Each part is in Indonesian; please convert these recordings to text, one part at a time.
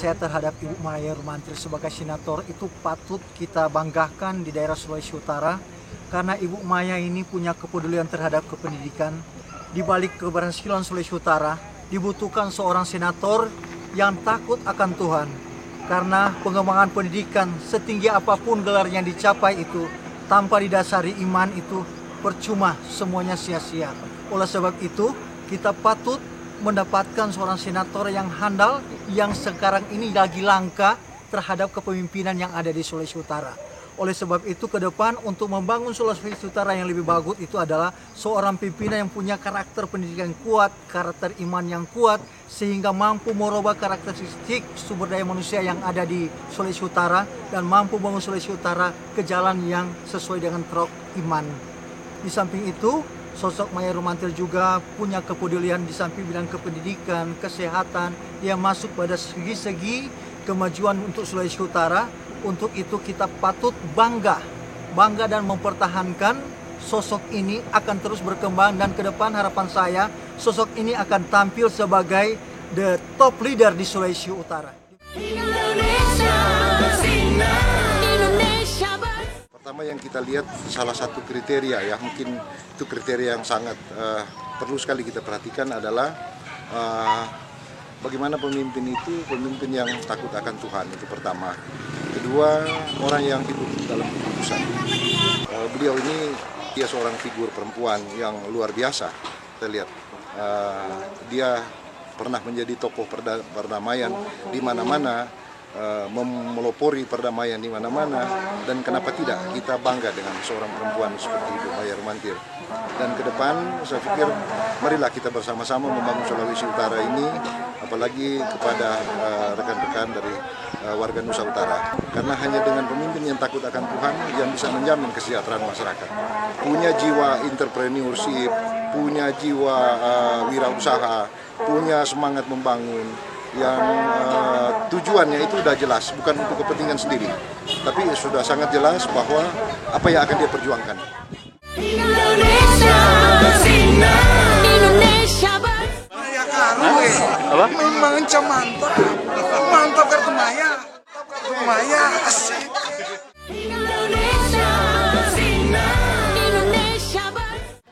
saya terhadap Ibu Maya Rumantir sebagai senator itu patut kita banggakan di daerah Sulawesi Utara, karena Ibu Maya ini punya kepedulian terhadap kependidikan. Di balik keberhasilan Sulawesi Utara dibutuhkan seorang senator yang takut akan Tuhan, karena pengembangan pendidikan setinggi apapun gelar yang dicapai itu tanpa didasari iman itu percuma, semuanya sia-sia. Oleh sebab itu kita patut mendapatkan seorang senator yang handal, yang sekarang ini lagi langka terhadap kepemimpinan yang ada di Sulawesi Utara. Oleh sebab itu ke depan untuk membangun Sulawesi Utara yang lebih bagus itu adalah seorang pimpinan yang punya karakter pendidikan kuat, karakter iman yang kuat, sehingga mampu merubah karakteristik sumber daya manusia yang ada di Sulawesi Utara dan mampu membangun Sulawesi Utara ke jalan yang sesuai dengan truk iman. Di samping itu, sosok Maya Rumantir juga punya kepedulian di samping bidang kependidikan, kesehatan. Dia masuk pada segi-segi kemajuan untuk Sulawesi Utara. Untuk itu kita patut bangga dan mempertahankan sosok ini akan terus berkembang, dan ke depan harapan saya sosok ini akan tampil sebagai the top leader di Sulawesi Utara. Pertama yang kita lihat salah satu kriteria ya, mungkin itu kriteria yang sangat perlu sekali kita perhatikan adalah bagaimana pemimpin itu pemimpin yang takut akan Tuhan, itu pertama. Kedua, orang yang hidup dalam keputusan. Beliau ini dia seorang figur perempuan yang luar biasa. Kita lihat dia pernah menjadi tokoh perdamaian di mana-mana, memelopori perdamaian di mana-mana, dan kenapa tidak kita bangga dengan seorang perempuan seperti Ibu Maya Rumantir. Dan ke depan saya pikir marilah kita bersama-sama membangun Sulawesi Utara ini, apalagi kepada rekan-rekan dari warga Nusa Utara, karena hanya dengan pemimpin yang takut akan Tuhan yang bisa menjamin kesejahteraan masyarakat. Punya jiwa entrepreneurship, punya jiwa wirausaha, punya semangat membangun, yang tujuannya itu sudah jelas, bukan untuk kepentingan sendiri, tapi sudah sangat jelas bahwa apa yang akan dia perjuangkan. Indonesia bersinar, Indonesia apa? Memang mantap kartu Maya, asik. Indonesia bersinar, Indonesia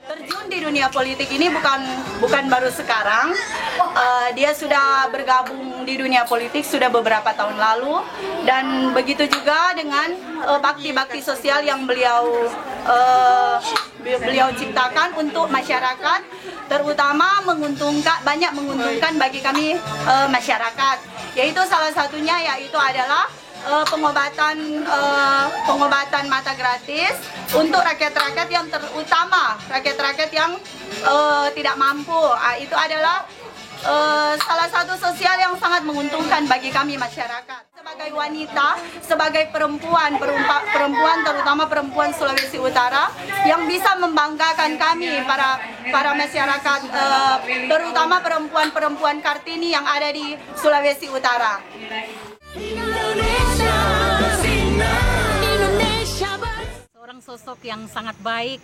terjun di dunia politik ini bukan baru sekarang. Dia sudah bergabung di dunia politik sudah beberapa tahun lalu, dan begitu juga dengan bakti-bakti sosial yang beliau ciptakan untuk masyarakat, terutama banyak menguntungkan bagi kami masyarakat, yaitu salah satunya adalah pengobatan mata gratis untuk rakyat-rakyat yang terutama rakyat-rakyat yang tidak mampu. Itu adalah salah satu sosial yang sangat menguntungkan bagi kami masyarakat. Sebagai wanita, sebagai perempuan terutama perempuan Sulawesi Utara yang bisa membanggakan kami para masyarakat, terutama perempuan Kartini yang ada di Sulawesi Utara. Indonesia bersinar, Indonesia seorang sosok yang sangat baik,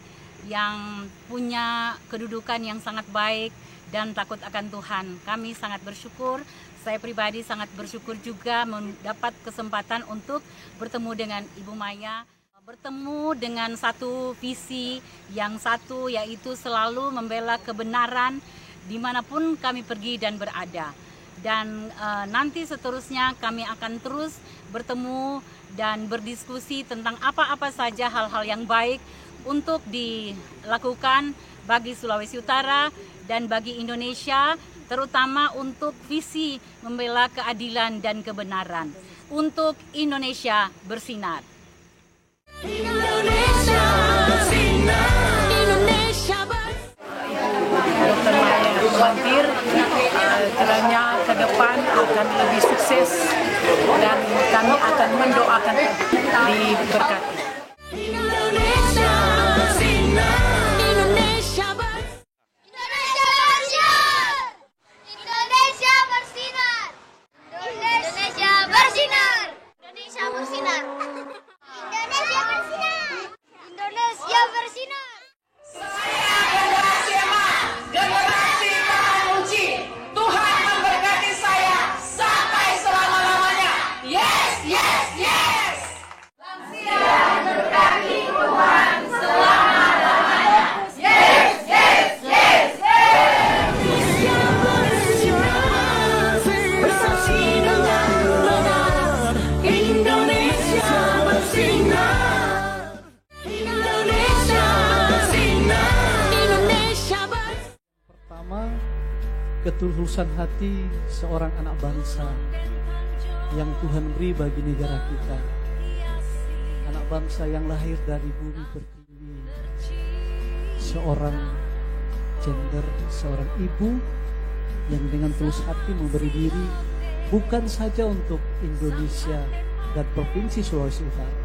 yang punya kedudukan yang sangat baik dan takut akan Tuhan. Kami sangat bersyukur, saya pribadi sangat bersyukur juga mendapat kesempatan untuk bertemu dengan Ibu Maya. Bertemu dengan satu visi yang satu, yaitu selalu membela kebenaran dimanapun kami pergi dan berada. Dan nanti seterusnya kami akan terus bertemu dan berdiskusi tentang apa-apa saja hal-hal yang baik untuk dilakukan bagi Sulawesi Utara dan bagi Indonesia, terutama untuk visi membela keadilan dan kebenaran untuk Indonesia bersinar. Indonesia bersinar, Indonesia Dr. Maya Rumantir kiranya ke depan akan lebih sukses dan kami akan mendoakan diberkati. Indonesia bersinar, Indonesia bersinar, Indonesia bersinar, Indonesia bersinar, Indonesia bersinar, Indonesia bersinar, Indonesia bersinar. Saya generasi emas, generasi Maha Muci. Tuhan memberkati saya sampai selama-lamanya. ketulusan hati seorang anak bangsa yang Tuhan beri bagi negara kita. Anak bangsa yang lahir dari bumi pertiwi. Seorang gender, seorang ibu yang dengan tulus hati memberi diri bukan saja untuk Indonesia dan Provinsi Sulawesi Utara,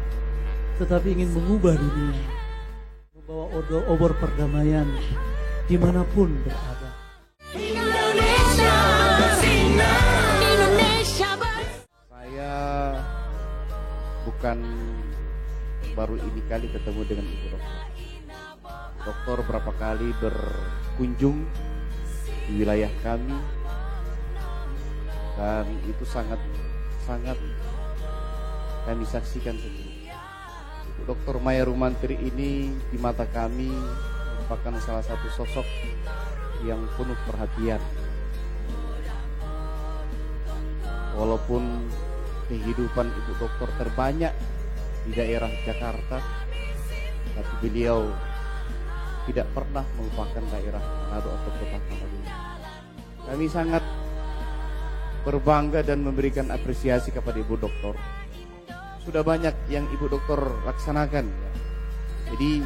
tetapi ingin mengubah dunia, membawa obor perdamaian dimanapun berada. Saya bukan baru ini kali ketemu dengan Ibu Dokter. Dokter berapa kali berkunjung di wilayah kami dan itu sangat kami saksikan sendiri. Ibu Dokter Maya Rumantri ini di mata kami merupakan salah satu sosok yang penuh perhatian. Walaupun kehidupan Ibu Dokter terbanyak di daerah Jakarta, tapi beliau tidak pernah melupakan daerah Manado atau kota Manado. Kami sangat berbangga dan memberikan apresiasi kepada Ibu Dokter. Sudah banyak yang Ibu Dokter laksanakan. Jadi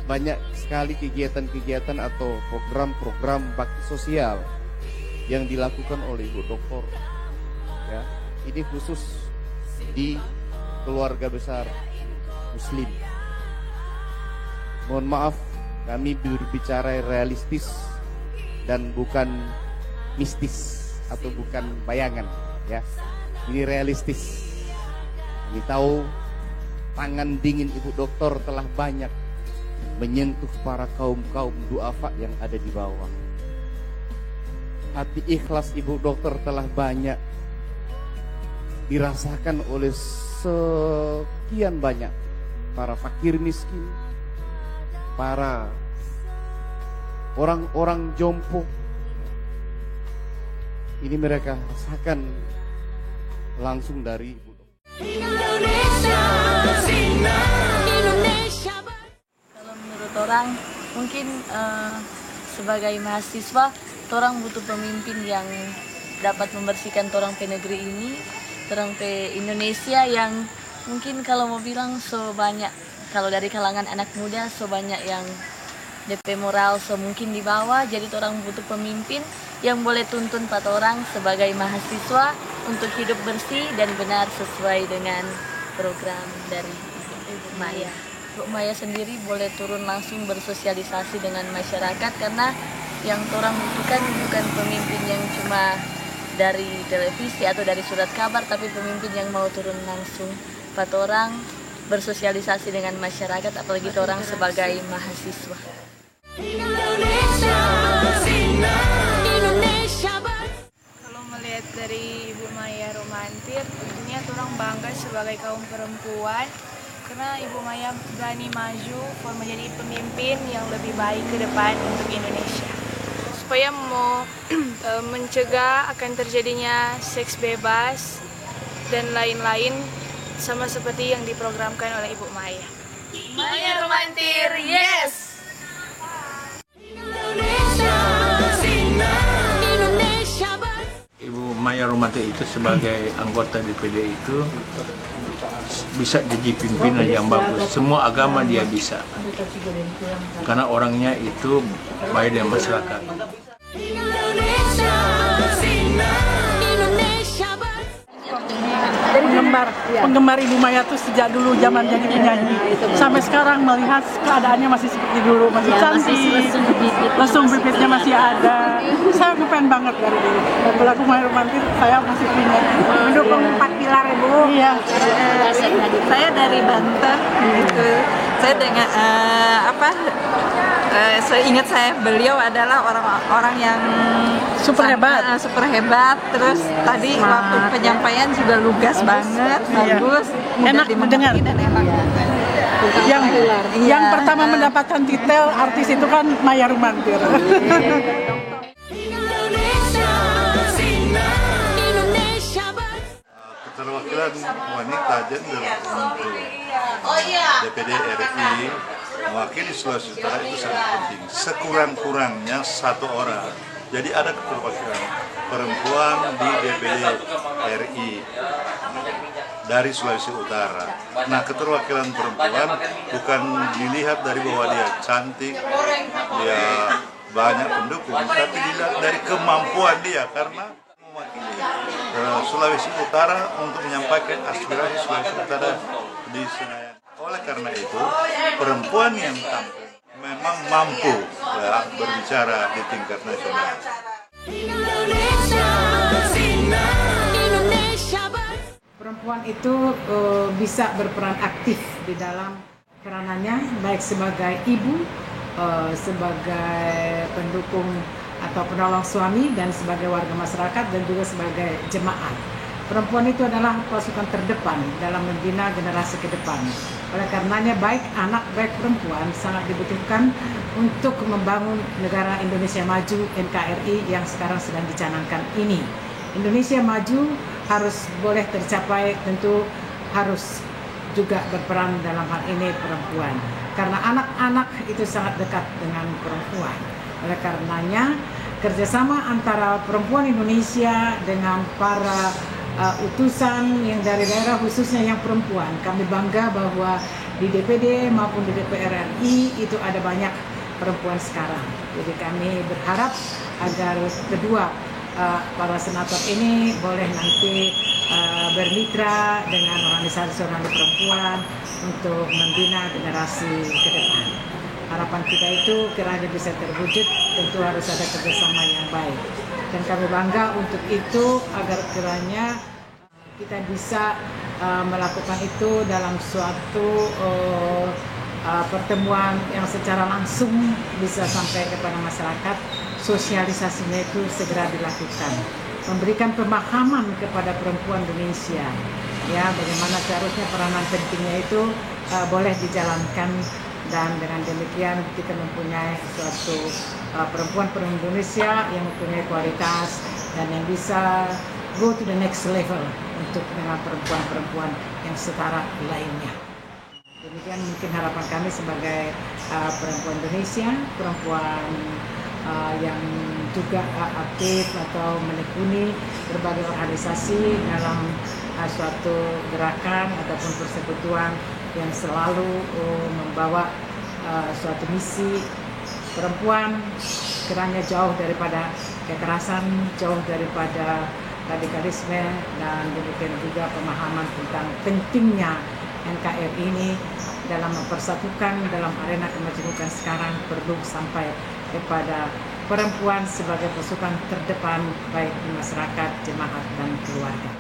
banyak sekali kegiatan-kegiatan atau program-program bakti sosial yang dilakukan oleh Ibu Dokter. Ya, ini khusus di keluarga besar Muslim. Mohon maaf, kami berbicara realistis dan bukan mistis atau bukan bayangan, ya. Ini realistis. Kami tahu tangan dingin Ibu Dokter telah banyak menyentuh para kaum-kaum duafa yang ada di bawah. Hati ikhlas Ibu Dokter telah banyak dirasakan oleh sekian banyak para fakir miskin, para orang-orang jompo. Ini mereka rasakan langsung dari Ibu Dokter. Kalau menurut orang, mungkin sebagai mahasiswa, orang butuh pemimpin yang dapat membersihkan orang pe negeri ini, orang pe Indonesia yang mungkin kalau mau bilang so banyak, kalau dari kalangan anak muda so banyak yang DP moral so mungkin di bawah. Jadi orang butuh pemimpin yang boleh tuntun pat orang sebagai mahasiswa untuk hidup bersih dan benar sesuai dengan program dari Ibu Maya. Ibu Maya sendiri boleh turun langsung bersosialisasi dengan masyarakat, karena yang orang butuhkan bukan pemimpin yang cuma dari televisi atau dari surat kabar, tapi pemimpin yang mau turun langsung pat orang bersosialisasi dengan masyarakat, apalagi orang sebagai mahasiswa. Kalau melihat dari Ibu Maya Rumantri, tentunya orang bangga sebagai kaum perempuan karena Ibu Maya berani maju menjadi pemimpin yang lebih baik ke depan untuk Indonesia. Supaya mau mencegah akan terjadinya seks bebas dan lain-lain, sama seperti yang diprogramkan oleh Ibu Maya. Maya Rumantri, yes! Ibu Maya Rumantri itu sebagai anggota DPD itu bisa jadi pimpinan yang bagus. Semua agama dia bisa, karena orangnya itu baik dengan masyarakat. Penggemar Ibu Maya tuh sejak dulu zaman jadi penyanyi sampai sekarang melihat keadaannya masih seperti dulu, masih cantik, lesung bibitnya masih ada. Saya ngefans banget dari dulu. Lagu Maya Rumantri saya masih punya. Mendukung 4 pilar Ibu. Iya. Saya dari Banten gitu. Saya dengan seingat saya beliau adalah orang yang super hebat. Terus tadi waktu penyampaian juga lugas banget, bagus, enak mendengar. Dan enak. Yang pertama mendapatkan titel artis itu kan Maya Rumantri. Keterwakilan wanita gender untuk DPD RI mewakili Sulawesi Utara itu sangat penting. Sekurang-kurangnya 1 orang Jadi ada keterwakilan perempuan di DPD RI dari Sulawesi Utara. Nah, keterwakilan perempuan bukan dilihat dari bahwa dia cantik, dia banyak pendukung, tapi dilihat dari kemampuan dia karena mewakili Sulawesi Utara untuk menyampaikan aspirasi Sulawesi Utara di Senayan. Oleh karena itu, perempuan yang tampil memang mampu berbicara di tingkat nasional. Perempuan itu bisa berperan aktif di dalam peranannya, baik sebagai ibu, sebagai pendukung atau penolong suami, dan sebagai warga masyarakat, dan juga sebagai jemaat. Perempuan itu adalah pasukan terdepan dalam membina generasi ke depan. Oleh karenanya baik anak baik perempuan sangat dibutuhkan untuk membangun negara Indonesia Maju NKRI yang sekarang sedang dicanangkan ini. Indonesia Maju harus boleh tercapai, tentu harus juga berperan dalam hal ini perempuan. Karena anak-anak itu sangat dekat dengan perempuan. Oleh karenanya kerjasama antara perempuan Indonesia dengan para utusan yang dari daerah, khususnya yang perempuan. Kami bangga bahwa di DPD maupun di DPR RI itu ada banyak perempuan sekarang. Jadi kami berharap agar kedua para senator ini boleh nanti bermitra dengan organisasi perempuan untuk membina generasi ke depan. Harapan kita itu kiranya bisa terwujud, tentu harus ada kerjasama yang baik. Dan kami bangga untuk itu agar kiranya kita bisa melakukan itu dalam suatu pertemuan yang secara langsung bisa sampai kepada masyarakat. Sosialisasinya itu segera dilakukan, memberikan pemahaman kepada perempuan Indonesia, ya bagaimana seharusnya peranan pentingnya itu boleh dijalankan. Dan dengan demikian kita mempunyai suatu perempuan Indonesia yang mempunyai kualitas dan yang bisa go to the next level untuk dengan perempuan-perempuan yang setara lainnya. Demikian mungkin harapan kami sebagai perempuan Indonesia, perempuan yang juga aktif atau menekuni berbagai organisasi dalam suatu gerakan ataupun persekutuan yang selalu membawa suatu misi perempuan kiranya jauh daripada kekerasan, jauh daripada radikalisme, dan demikian juga pemahaman tentang pentingnya NKRI ini dalam mempersatukan dalam arena kemajuan sekarang perlu sampai kepada perempuan sebagai pasukan terdepan baik di masyarakat, jemaat, dan keluarga.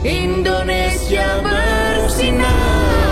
Indonesia bersinar.